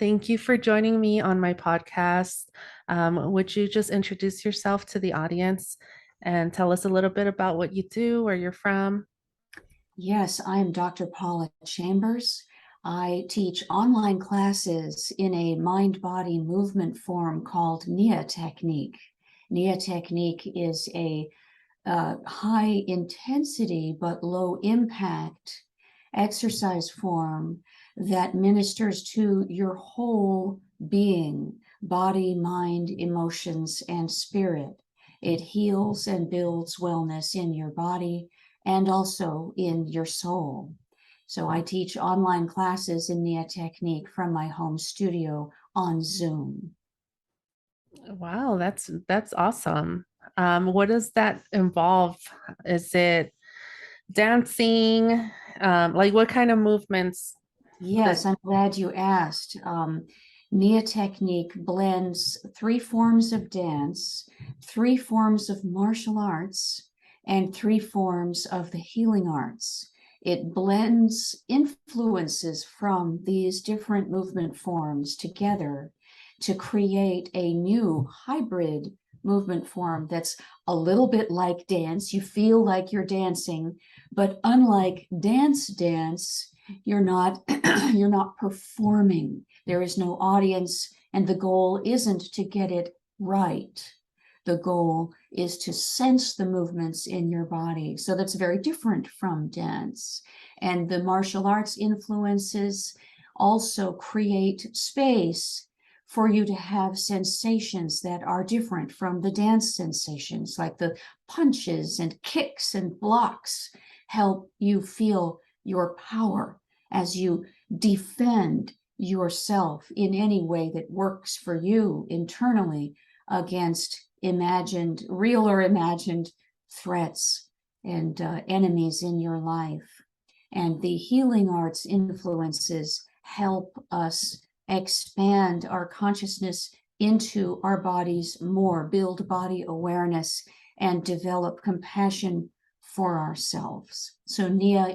Thank you for joining me on my podcast. Would you just introduce yourself to the audience and tell us a little bit about what you do, where you're from? Yes, I am Dr. Paula Chambers. I teach online classes in a mind-body movement form called NIA Technique. NIA Technique is a high intensity but low impact exercise form that ministers to your whole being, body, mind, emotions, and spirit. It heals and builds wellness in your body and also in your soul. So I teach online classes in NIA Technique from my home studio on Zoom. Wow, that's awesome. What does that involve? Is it dancing? Like what kind of movements that Yes, I'm glad you asked. NIA Technique blends three forms of dance, three forms of martial arts, and three forms of the healing arts. It blends influences from these different movement forms together to create a new hybrid movement form that's a little bit like dance. You feel like you're dancing, but unlike dance, you're not you're not performing. There is no audience, and the goal isn't to get it right. The goal is to sense the movements in your body. So that's very different from dance. And the martial arts influences also create space for you to have sensations that are different from the dance sensations, like the punches and kicks and blocks help you feel your power as you defend yourself in any way that works for you internally against imagined, real or imagined threats and enemies in your life. And the healing arts influences help us expand our consciousness into our bodies more, build body awareness, and develop compassion for ourselves. So NIA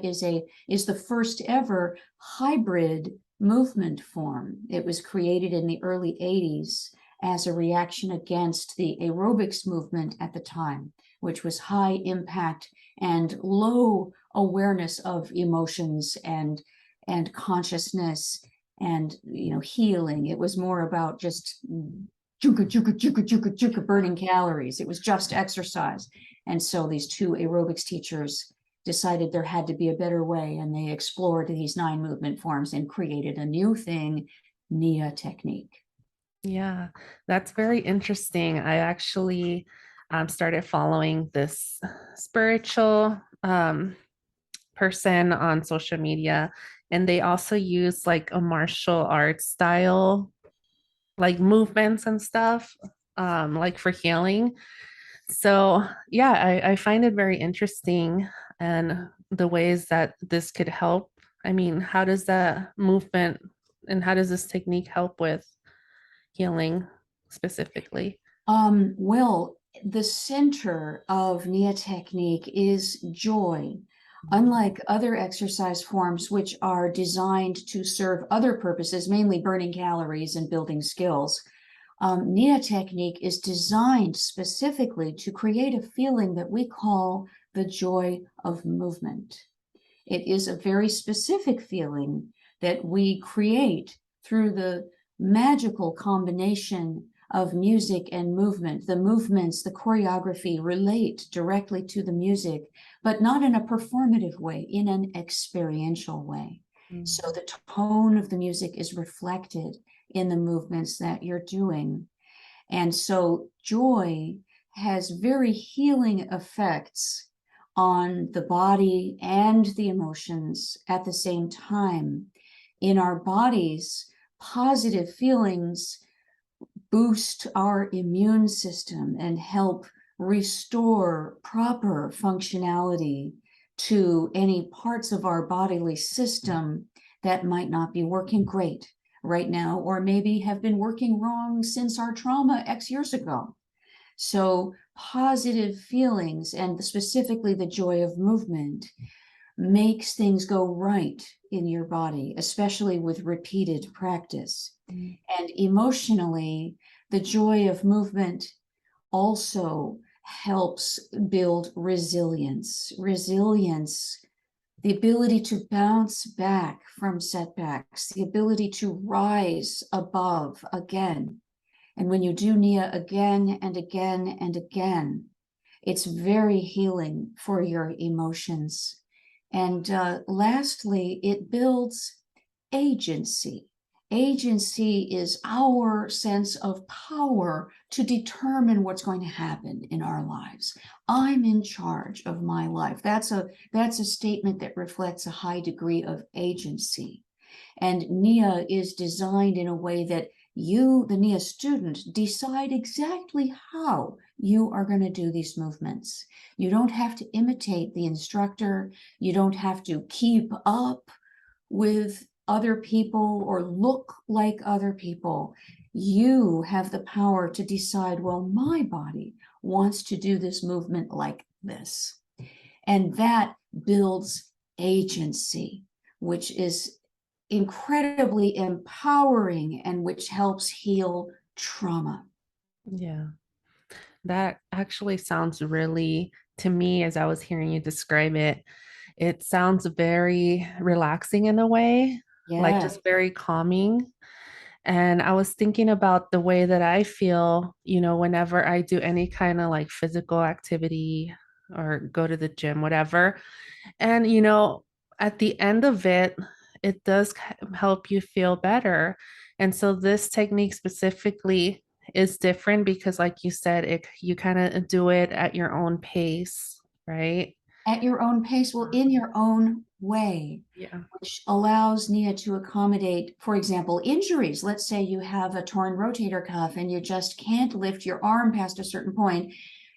is the first ever hybrid movement form. It was created in the early 80s as a reaction against the aerobics movement at the time, which was high impact and low awareness of emotions and consciousness and healing. It was more about just burning calories. It was just exercise. And so these two aerobics teachers decided there had to be a better way, and they explored these 9 movement forms and created a new thing, NIA Technique. Yeah, that's very interesting. I actually started following this spiritual person on social media, and they also use like a martial arts style, like movements and stuff, like for healing. So, yeah, I find it very interesting and the ways that this could help. I mean, how does that movement and how does this technique help with healing specifically? Well, the center of NIA Technique is joy. Unlike other exercise forms, which are designed to serve other purposes, mainly burning calories and building skills, NIA Technique is designed specifically to create a feeling that we call the joy of movement. It is a very specific feeling that we create through the magical combination of music and movement. The movements, the choreography relate directly to the music, but not in a performative way, in an experiential way. So the tone of the music is reflected in the movements that you're doing. And so joy has very healing effects on the body and the emotions at the same time. In our bodies, positive feelings boost our immune system and help restore proper functionality to any parts of our bodily system that might not be working great right now, or maybe have been working wrong since our trauma X years ago. So positive feelings, and specifically the joy of movement, makes things go right in your body, especially with repeated practice. Mm. And emotionally, the joy of movement also helps build resilience. Resilience, the ability to bounce back from setbacks, the ability to rise above again. And when you do NIA again and again and again, it's very healing for your emotions. And lastly, it builds agency. Agency is our sense of power to determine what's going to happen in our lives. I'm in charge of my life. That's a statement that reflects a high degree of agency. And NIA is designed in a way that you, the NIA student, decide exactly how you are going to do these movements. You don't have to imitate the instructor. You don't have to keep up with other people or look like other people. You have the power to decide, well, my body wants to do this movement like this. And that builds agency, which is incredibly empowering and which helps heal trauma. Yeah, that actually sounds really, to me, as I was hearing you describe it, it sounds very relaxing in a way, like Yeah. just very calming. And I was thinking about the way that I feel, whenever I do any kind of like physical activity or go to the gym, whatever. And, at the end of it, it does help you feel better. And so this technique specifically is different because, like you said, you kind of do it at your own pace, right? At your own pace, well, in your own way, Yeah. which allows NIA to accommodate, for example, injuries. Let's say you have a torn rotator cuff and you just can't lift your arm past a certain point.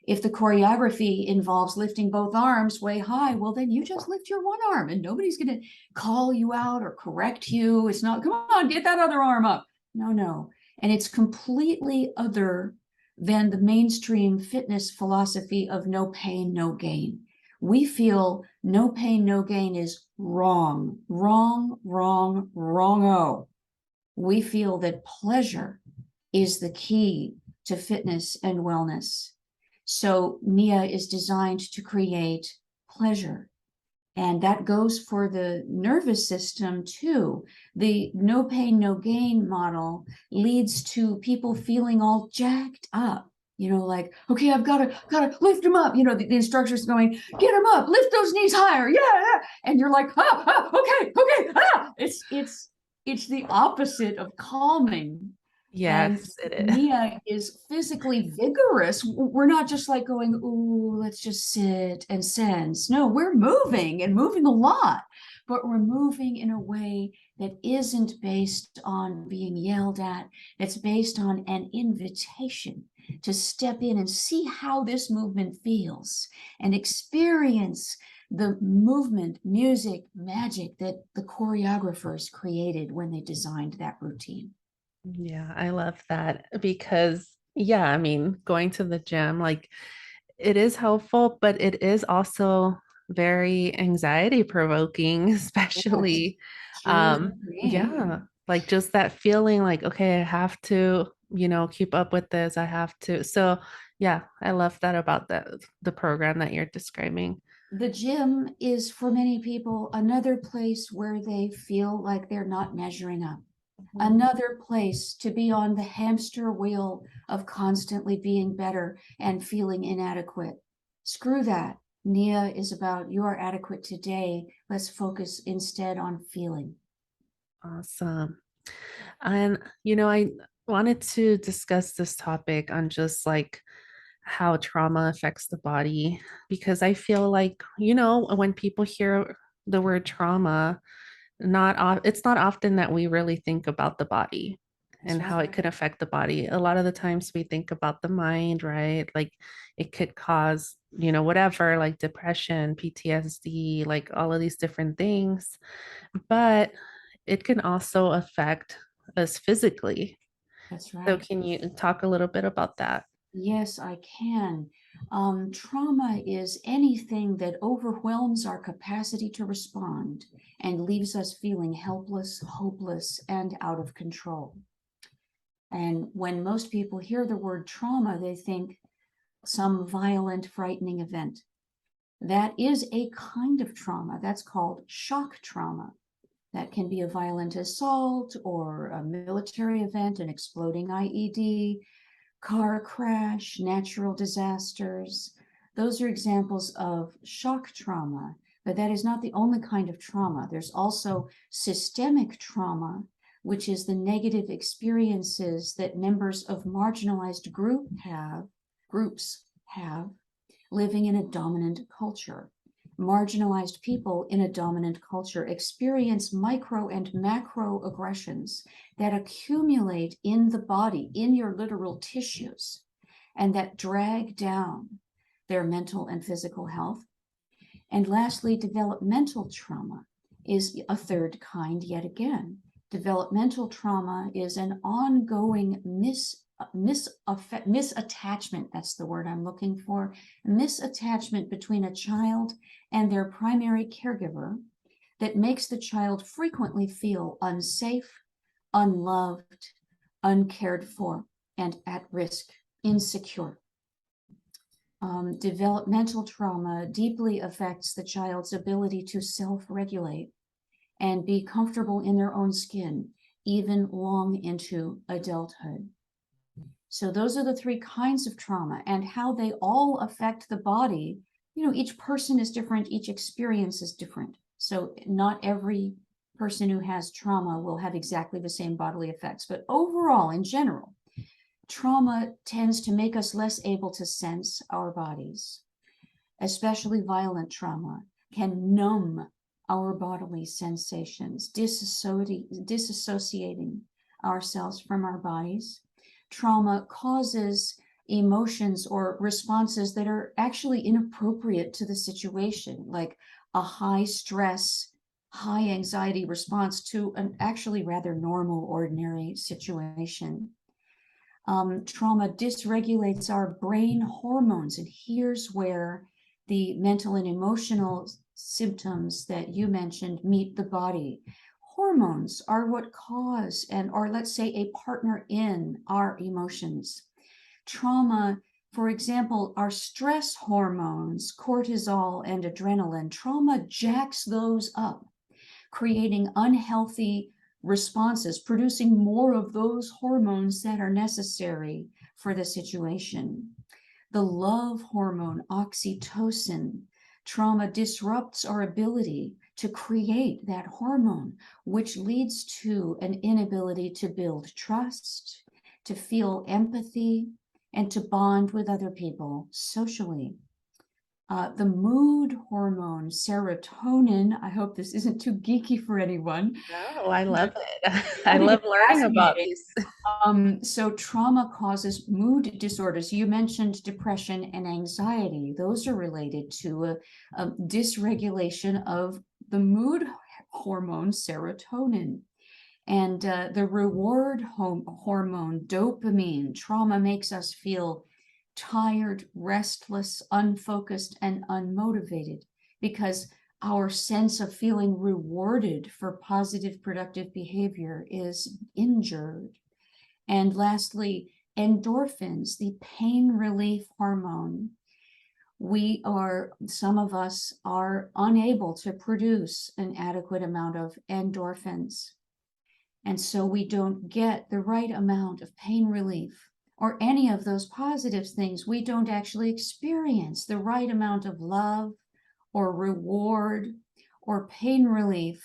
If the choreography involves lifting both arms way high, well, then you just lift your one arm and nobody's going to call you out or correct you. It's not, come on, get that other arm up. No, no. And it's completely other than the mainstream fitness philosophy of no pain, no gain. We feel no pain, no gain is wrong, wrong, wrong, wrong. We feel that pleasure is the key to fitness and wellness. So NIA is designed to create pleasure. And that goes for the nervous system too. The no pain, no gain model leads to people feeling all jacked up. Like, okay, I've gotta lift them up. The instructor's going, get them up, lift those knees higher. Yeah, yeah. And you're like, okay, okay, it's the opposite of calming. And Yes, it is. NIA is physically vigorous. We're not just like going, ooh, let's just sit and sense. No, we're moving and moving a lot, but we're moving in a way that isn't based on being yelled at. It's based on an invitation to step in and see how this movement feels and experience the movement, music, magic that the choreographers created when they designed that routine. Yeah, I love that because, yeah, I mean, going to the gym, like it is helpful, but it is also very anxiety provoking, Yes, especially, to a degree. yeah, like just that feeling like, okay, I have to, keep up with this. I have to. So, yeah, I love that about the program that you're describing. The gym is for many people another place where they feel like they're not measuring up, Mhm. another place to be on the hamster wheel of constantly being better and feeling inadequate. Screw that. NIA is about you are adequate today. Let's focus instead on feeling. Awesome. And, I wanted to discuss this topic on just like how trauma affects the body because I feel like, when people hear the word trauma, it's not often that we really think about the body That's and how right. it could affect the body. A lot of the times we think about the mind, right? Like it could cause, whatever, like depression, PTSD, like all of these different things, but it can also affect us physically. That's So right. can you talk a little bit about that? Yes, I can. Trauma is anything that overwhelms our capacity to respond and leaves us feeling helpless, hopeless, and out of control. And when most people hear the word trauma, they think some violent, frightening event. That is a kind of trauma. That's called shock trauma. That can be a violent assault or a military event, an exploding IED, car crash, natural disasters. Those are examples of shock trauma, but that is not the only kind of trauma. There's also systemic trauma, which is the negative experiences that members of marginalized groups have living in a dominant culture. Marginalized people in a dominant culture experience micro and macro aggressions that accumulate in the body, in your literal tissues, and that drag down their mental and physical health. And lastly, developmental trauma is a third kind yet again. Developmental trauma is an ongoing misattachment, that's the word I'm looking for, misattachment between a child and their primary caregiver that makes the child frequently feel unsafe, unloved, uncared for, and at risk, insecure. Developmental trauma deeply affects the child's ability to self-regulate and be comfortable in their own skin, even long into adulthood. So those are the three kinds of trauma, and how they all affect the body. You know, each person is different, each experience is different. So not every person who has trauma will have exactly the same bodily effects, but overall, in general, trauma tends to make us less able to sense our bodies. Especially violent trauma can numb our bodily sensations, disassociating ourselves from our bodies. Trauma causes emotions or responses that are actually inappropriate to the situation, like a high stress, high anxiety response to an actually rather normal, ordinary situation. Trauma dysregulates our brain hormones, and here's where the mental and emotional symptoms that you mentioned meet the body. Hormones are what cause or let's say a partner in our emotions. Trauma, for example, our stress hormones, cortisol and adrenaline, trauma jacks those up, creating unhealthy responses, producing more of those hormones that are necessary for the situation. The love hormone, oxytocin, trauma disrupts our ability to create that hormone, which leads to an inability to build trust, to feel empathy, and to bond with other people socially. The mood hormone, serotonin, I hope this isn't too geeky for anyone. No, I love it. I I think love it's learning about fascinating. these. So trauma causes mood disorders. You mentioned depression and anxiety. Those are related to a dysregulation of the mood hormone serotonin. And the reward hormone, dopamine. Trauma makes us feel tired, restless, unfocused, and unmotivated because our sense of feeling rewarded for positive, productive behavior is injured. And lastly, endorphins, the pain relief hormone. Some of us are unable to produce an adequate amount of endorphins. And so we don't get the right amount of pain relief or any of those positive things. We don't actually experience the right amount of love or reward or pain relief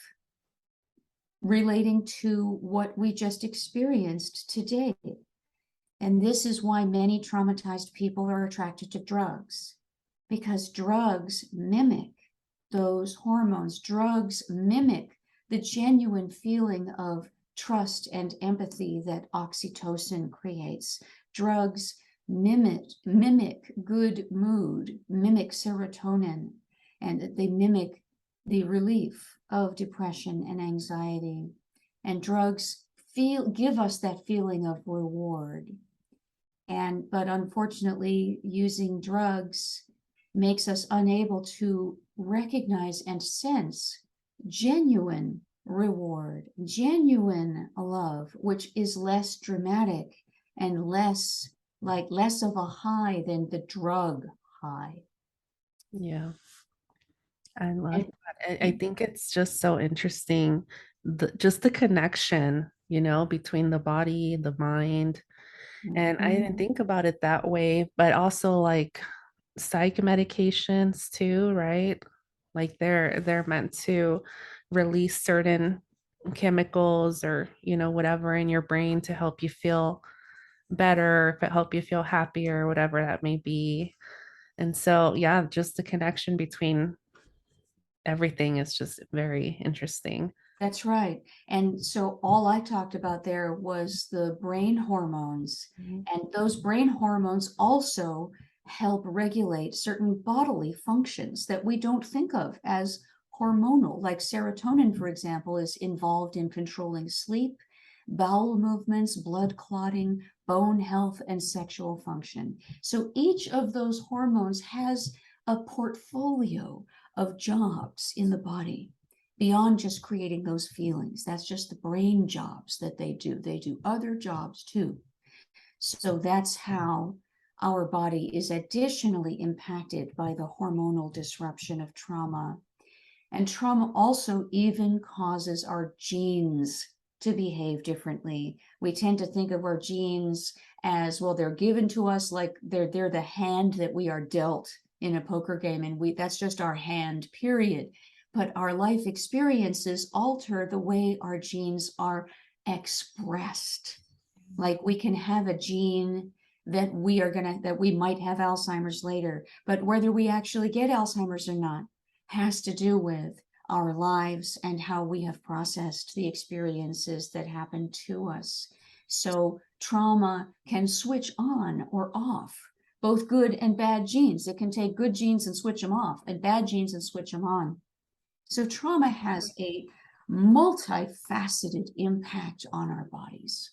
relating to what we just experienced today. And this is why many traumatized people are attracted to drugs, because drugs mimic those hormones. Drugs mimic the genuine feeling of trust and empathy that oxytocin creates. Drugs mimic good mood, mimic serotonin, and they mimic the relief of depression and anxiety. And drugs give us that feeling of reward. But unfortunately, using drugs makes us unable to recognize and sense genuine reward, genuine love, which is less dramatic and less of a high than the drug high. Yeah, I love And that. I think it's just so interesting, just the connection, between the body, the mind. And I didn't Mhm. think about it that way, but also like psych medications too, right? Like they're meant to release certain chemicals or, whatever in your brain to help you feel better, if it help you feel happier, whatever that may be. And so, yeah, just the connection between everything is just very interesting. That's right. And so all I talked about there was the brain hormones. Mhm. And those brain hormones also help regulate certain bodily functions that we don't think of as hormonal. Like serotonin, for example, is involved in controlling sleep, bowel movements, blood clotting, bone health, and sexual function. So each of those hormones has a portfolio of jobs in the body beyond just creating those feelings. That's just the brain jobs that they do. They do other jobs too. So that's how our body is additionally impacted by the hormonal disruption of trauma. And trauma also even causes our genes to behave differently. We tend to think of our genes as, well, they're given to us like they're the hand that we are dealt in a poker game, and that's just our hand, period. But our life experiences alter the way our genes are expressed. Like we can have a gene that we might have Alzheimer's later, but whether we actually get Alzheimer's or not has to do with our lives and how we have processed the experiences that happened to us. So trauma can switch on or off both good and bad genes. It can take good genes and switch them off, and bad genes and switch them on. So trauma has a multifaceted impact on our bodies.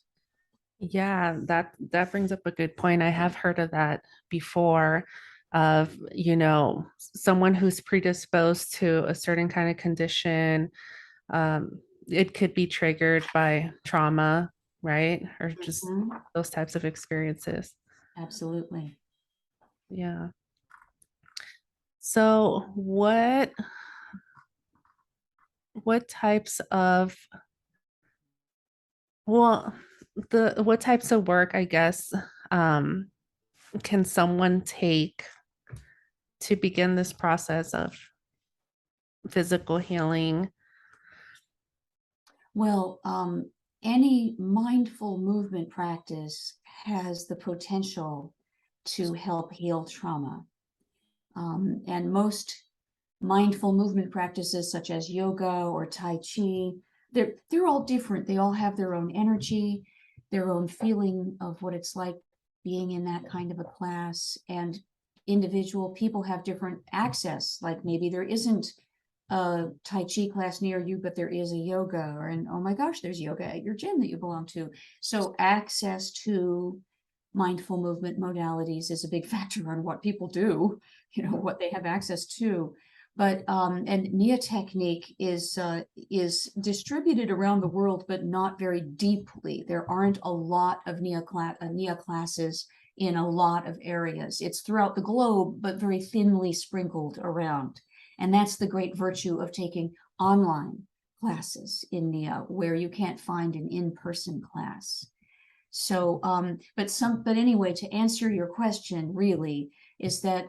Yeah, that brings up a good point. I have heard of that before of, someone who's predisposed to a certain kind of condition. It could be triggered by trauma, right? Or just Mhm. those types of experiences. Absolutely. Yeah. So what types of well, the what types of work, I guess, can someone take to begin this process of physical healing? Well, any mindful movement practice has the potential to help heal trauma. And most mindful movement practices, such as yoga or Tai Chi, they're all different. They all have their own energy, their own feeling of what it's like being in that kind of a class. And individual people have different access. Like maybe there isn't a Tai Chi class near you, but there is a yoga, and oh my gosh, there's yoga at your gym that you belong to. So access to mindful movement modalities is a big factor on what people do, what they have access to. But and NIA Technique is distributed around the world, but not very deeply. There aren't a lot of NIA classes in a lot of areas. It's throughout the globe, but very thinly sprinkled around. And that's the great virtue of taking online classes in NIA, where you can't find an in-person class. So, but anyway, to answer your question, really, is that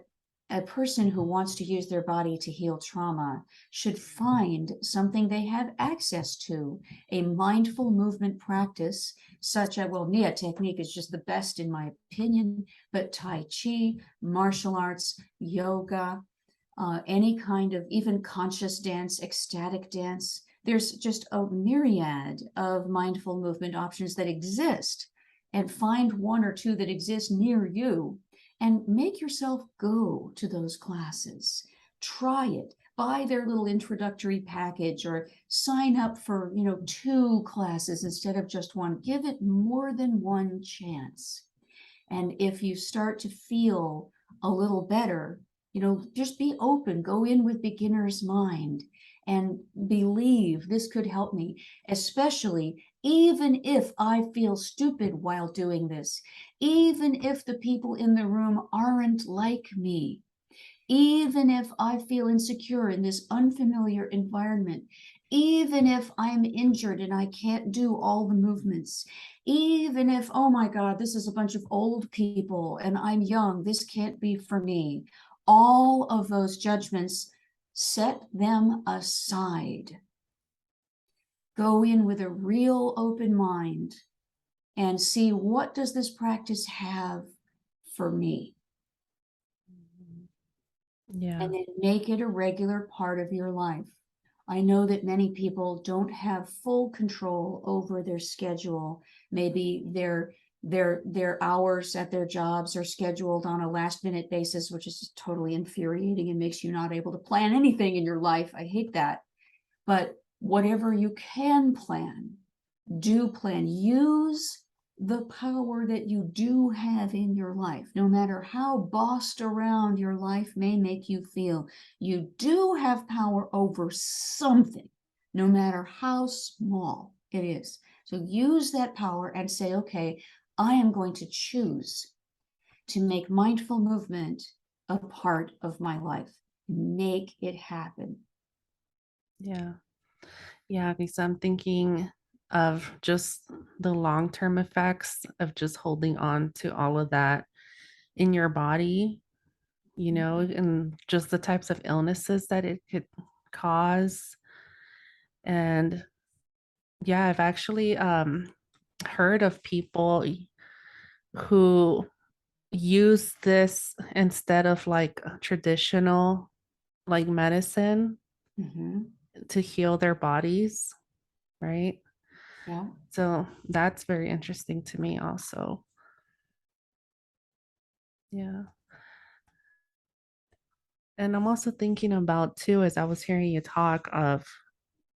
a person who wants to use their body to heal trauma should find something they have access to, a mindful movement practice, such as, well, NIA Technique is just the best in my opinion, but Tai Chi, martial arts, yoga, any kind of even conscious dance, ecstatic dance. There's just a myriad of mindful movement options that exist, and find one or two that exist near you and make yourself go to those classes. Try it. Buy their little introductory package or sign up for, 2 classes instead of just one. Give it more than one chance. And if you start to feel a little better, just be open, go in with beginner's mind and believe this could help me, especially even if I feel stupid while doing this, even if the people in the room aren't like me, even if I feel insecure in this unfamiliar environment, even if I'm injured and I can't do all the movements, even if, oh my God, this is a bunch of old people and I'm young, this can't be for me. All of those judgments, set them aside. Go in with a real open mind and see, what does this practice have for me? Yeah. And then make it a regular part of your life. I know that many people don't have full control over their schedule. Maybe their hours at their jobs are scheduled on a last minute basis, which is just totally infuriating and makes you not able to plan anything in your life. I hate that. But whatever you can plan, do plan. Use the power that you do have in your life. No matter how bossed around your life may make you feel, you do have power over something, no matter how small it is. So use that power and say, okay, I am going to choose to make mindful movement a part of my life. Make it happen. Yeah. Yeah, because I'm thinking of just the long-term effects of just holding on to all of that in your body, and just the types of illnesses that it could cause. And yeah, I've actually heard of people who use this instead of like traditional like medicine Mm-hmm. to heal their bodies, right? Yeah. So that's very interesting to me also. Yeah. And I'm also thinking about too, as I was hearing you talk, of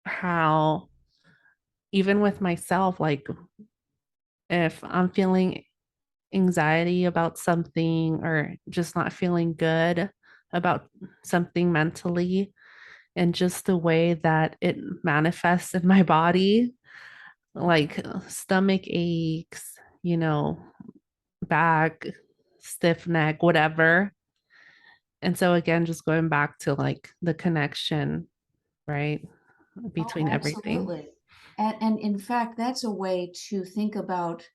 how even with myself, like if I'm feeling anxiety about something or just not feeling good about something mentally, and just the way that it manifests in my body, like stomach aches, back, stiff neck, whatever. And so again, just going back to like the connection, right, Oh, between everything. absolutely. And in fact, that's a way to think about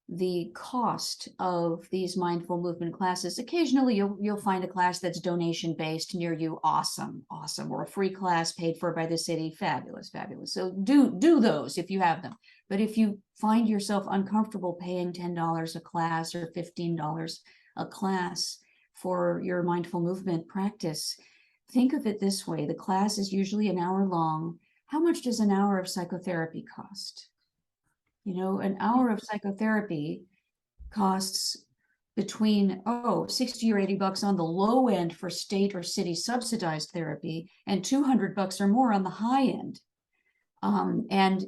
the cost of these mindful movement classes. Occasionally, you'll find a class that's donation based near you. Awesome, awesome. Or a free class paid for by the city. Fabulous, fabulous. So do those if you have them. But if you find yourself uncomfortable paying $10 a class or $15 a class for your mindful movement practice, think of it this way: the class is usually an hour long. How much does an hour of psychotherapy cost? An hour of psychotherapy costs between 60 or $80 on the low end for state or city subsidized therapy, and $200 or more on the high end. And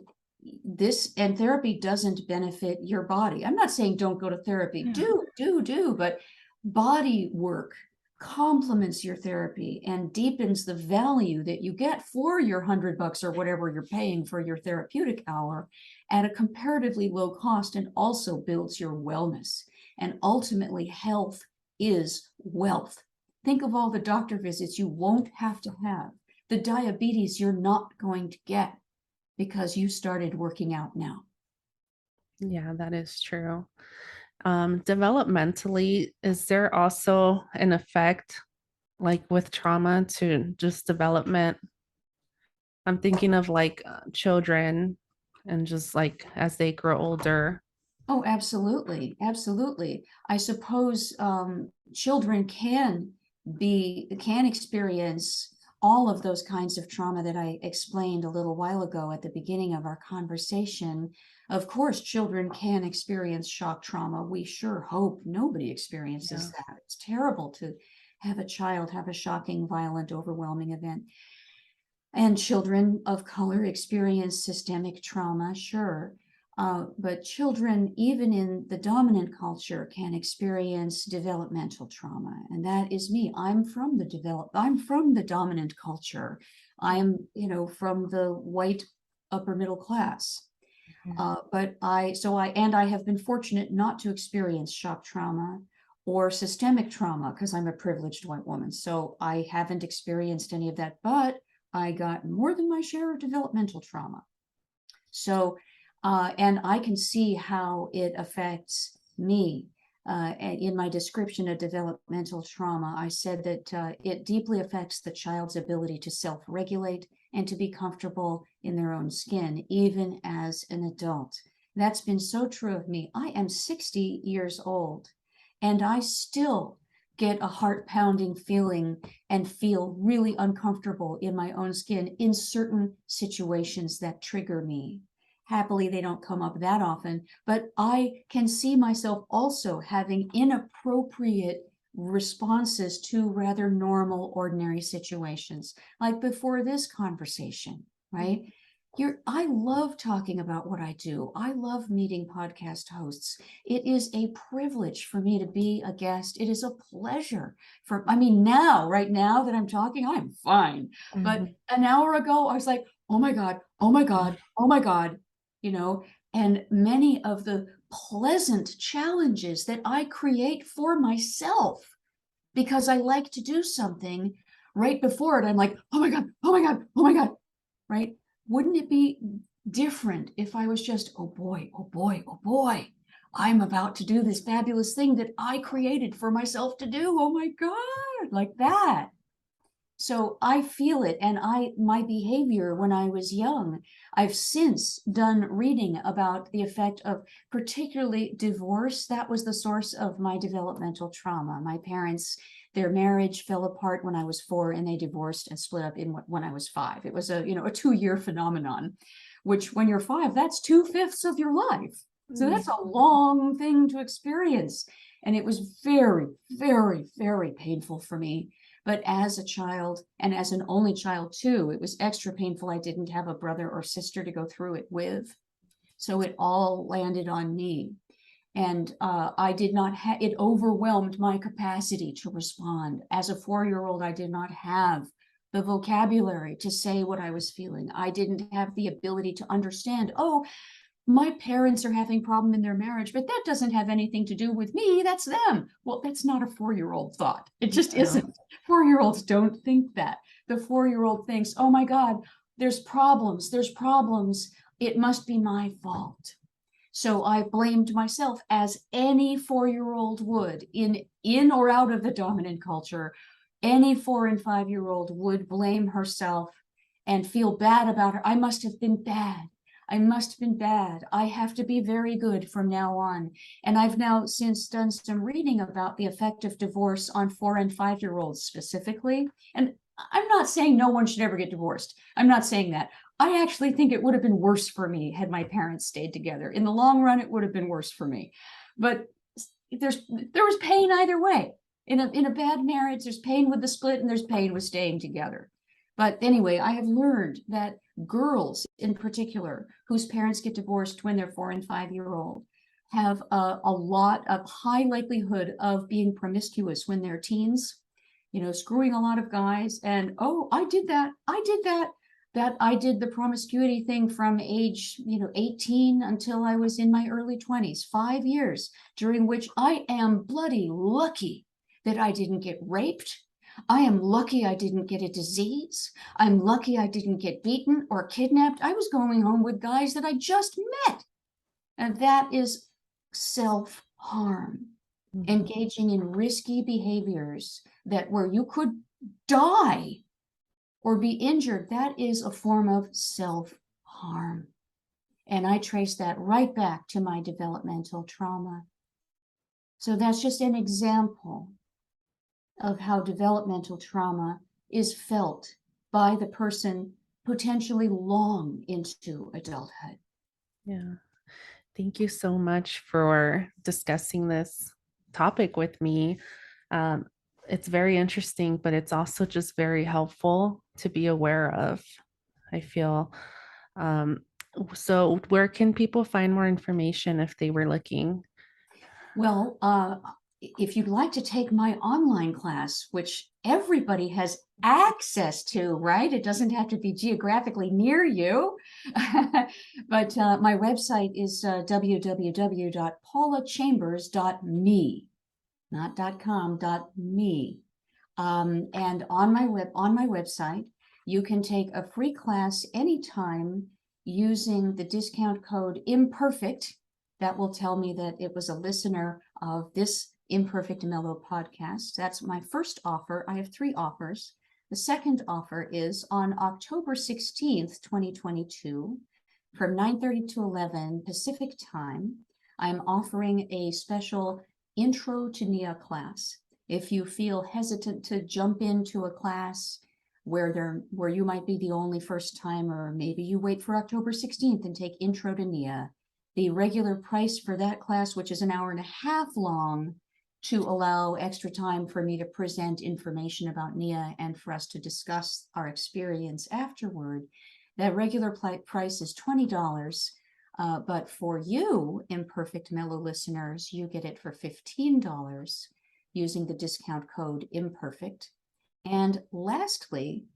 therapy doesn't benefit your body. I'm not saying don't go to therapy. Yeah. Do, but body work complements your therapy and deepens the value that you get for your $100 or whatever you're paying for your therapeutic hour at a comparatively low cost, and also builds your wellness. And ultimately, health is wealth. Think of all the doctor visits you won't have to have, the diabetes you're not going to get because you started working out now. Yeah, that is true. Developmentally, is there also an effect like with trauma to just development? I'm thinking of like children and just like as they grow older. Oh, absolutely. Absolutely. I suppose children can experience all of those kinds of trauma that I explained a little while ago at the beginning of our conversation. Of course, children can experience shock trauma. We sure hope nobody experiences Yeah. that. It's terrible to have a child have a shocking, violent, overwhelming event. And children of color experience systemic trauma, sure. But children, even in the dominant culture, can experience developmental trauma, and that is me. I'm from the dominant culture. I'm, from the white upper middle class. I have been fortunate not to experience shock trauma or systemic trauma because I'm a privileged white woman. So I haven't experienced any of that, but I got more than my share of developmental trauma. So, and I can see how it affects me. In my description of developmental trauma, I said that it deeply affects the child's ability to self-regulate and to be comfortable in their own skin, even as an adult. That's been so true of me. I am 60 years old, and I still get a heart-pounding feeling and feel really uncomfortable in my own skin in certain situations that trigger me. Happily, they don't come up that often, but I can see myself also having inappropriate responses to rather normal, ordinary situations, like before this conversation, right? I love talking about what I do. I love meeting podcast hosts. It is a privilege for me to be a guest. It is a pleasure right now that I'm talking, I'm fine. But an hour ago, I was like, oh my God, oh my God, oh my God, and many of the pleasant challenges that I create for myself because I like to do something right before it. I'm like, oh my God, oh my God, oh my God, right? Wouldn't it be different if I was just, oh boy, oh boy, oh boy, I'm about to do this fabulous thing that I created for myself to do. Oh my God, like that. So I feel it, and my behavior when I was young, I've since done reading about the effect of particularly divorce. That was the source of my developmental trauma. My parents, their marriage fell apart when I was 4, and they divorced and split up when I was 5. It was a 2-year phenomenon, which when you're 5, that's 2/5 of your life. So that's a long thing to experience. And it was very, very, very painful for me. But as a child, and as an only child too, it was extra painful. I didn't have a brother or sister to go through it with. So it all landed on me. And I did not have, it overwhelmed my capacity to respond. As a 4-year-old, I did not have the vocabulary to say what I was feeling. I didn't have the ability to understand, oh, my parents are having a problem in their marriage, but that doesn't have anything to do with me. That's them. Well, that's not a 4-year-old thought. It just isn't. 4-year-olds don't think that. The 4-year-old thinks, oh my God, there's problems. There's problems. It must be my fault. So I blamed myself, as any 4-year-old would in or out of the dominant culture. Any 4 and 5-year-old would blame herself and feel bad about her. I must have been bad. I must have been bad. I have to be very good from now on. And I've now since done some reading about the effect of divorce on 4 and 5-year-olds specifically. And I'm not saying no one should ever get divorced. I'm not saying that. I actually think it would have been worse for me had my parents stayed together. In the long run, it would have been worse for me. But there was pain either way. In a bad marriage, there's pain with the split and there's pain with staying together. But anyway, I have learned that girls in particular, whose parents get divorced when they're 4 and 5-year-old, have a lot of high likelihood of being promiscuous when they're teens, screwing a lot of guys. And, oh, I did that. That I did the promiscuity thing from age, 18 until I was in my early 20s, 5 years, during which I am bloody lucky that I didn't get raped. I am lucky I didn't get a disease. I'm lucky I didn't get beaten or kidnapped. I was going home with guys that I just met. And that is self-harm, engaging in risky behaviors where you could die or be injured. That is a form of self-harm. And I trace that right back to my developmental trauma. So that's just an example of how developmental trauma is felt by the person potentially long into adulthood. Yeah. Thank you so much for discussing this topic with me. It's very interesting, but it's also just very helpful to be aware of, I feel. So where can people find more information if they were looking? Well, if you'd like to take my online class, which everybody has access to, right? It doesn't have to be geographically near you. But my website is www.paulachambers.me, not .com, .me. And on my website, you can take a free class anytime using the discount code imperfect. That will tell me that it was a listener of this Imperfect Mellow podcast. That's my first offer. I have 3 offers. The second offer is on October 16th, 2022, from 9:30 to 11 Pacific time. I'm offering a special Intro to NIA class. If you feel hesitant to jump into a class where you might be the only first timer, maybe you wait for October 16th and take Intro to NIA. The regular price for that class, which is an hour and a half long, to allow extra time for me to present information about NIA and for us to discuss our experience afterward, that regular price is $20. But for you, Imperfect Mellow listeners, you get it for $15 using the discount code imperfect. And lastly,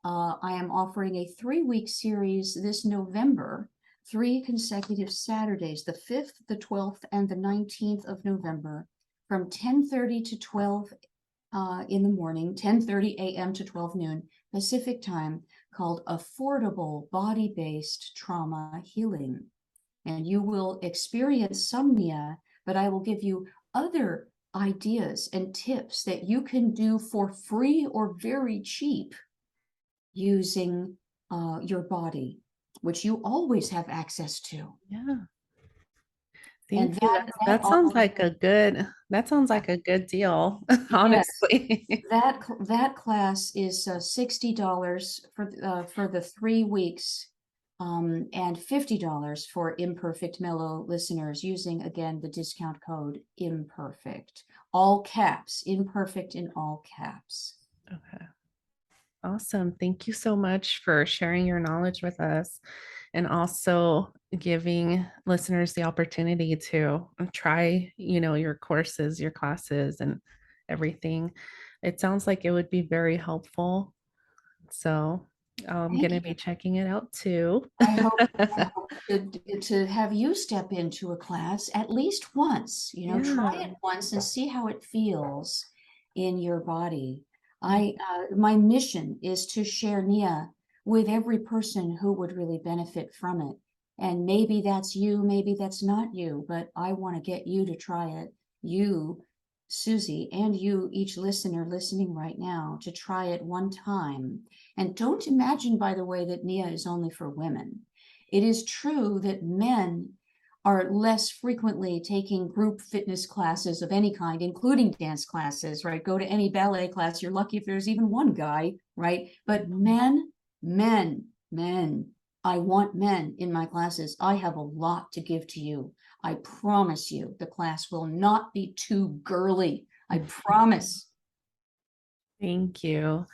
I am offering a 3-week series this November, 3 consecutive Saturdays, the 5th, the 12th, and the 19th of November, from 10:30 to 12 in the morning, 10:30 a.m. to 12 noon Pacific time, called Affordable Body-Based Trauma Healing. And you will experience some NIA, but I will give you other ideas and tips that you can do for free or very cheap using your body, which you always have access to. Yeah. And Thank you. That sounds like a good deal, yes, honestly. that class is $60 for the 3 weeks, and $50 for Imperfect Mellow listeners using, again, the discount code imperfect, all caps, imperfect in all caps. Okay. Awesome. Thank you so much for sharing your knowledge with us and also giving listeners the opportunity to try, your courses, your classes, and everything. It sounds like it would be very helpful. So I'm going Thank to you. be checking it out too. I hope to have you step into a class at least once, try Yeah. it once and see how it feels in your body. My mission is to share NIA with every person who would really benefit from it. And maybe that's you, maybe that's not you, but I want to get you to try it. You, Susie, and you, each listener listening right now, to try it one time. And don't imagine, by the way, that NIA is only for women. It is true that men are less frequently taking group fitness classes of any kind, including dance classes, right? Go to any ballet class. You're lucky if there's even one guy, right? But men, I want men in my classes. I have a lot to give to you. I promise you the class will not be too girly. I promise. Thank you.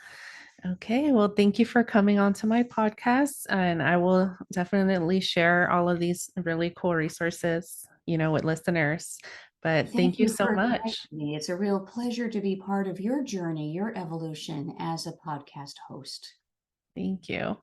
Okay, well, thank you for coming on to my podcast, and I will definitely share all of these really cool resources, with listeners. But Thank thank you you so for inviting much. me. It's a real pleasure to be part of your journey, your evolution as a podcast host. Thank you.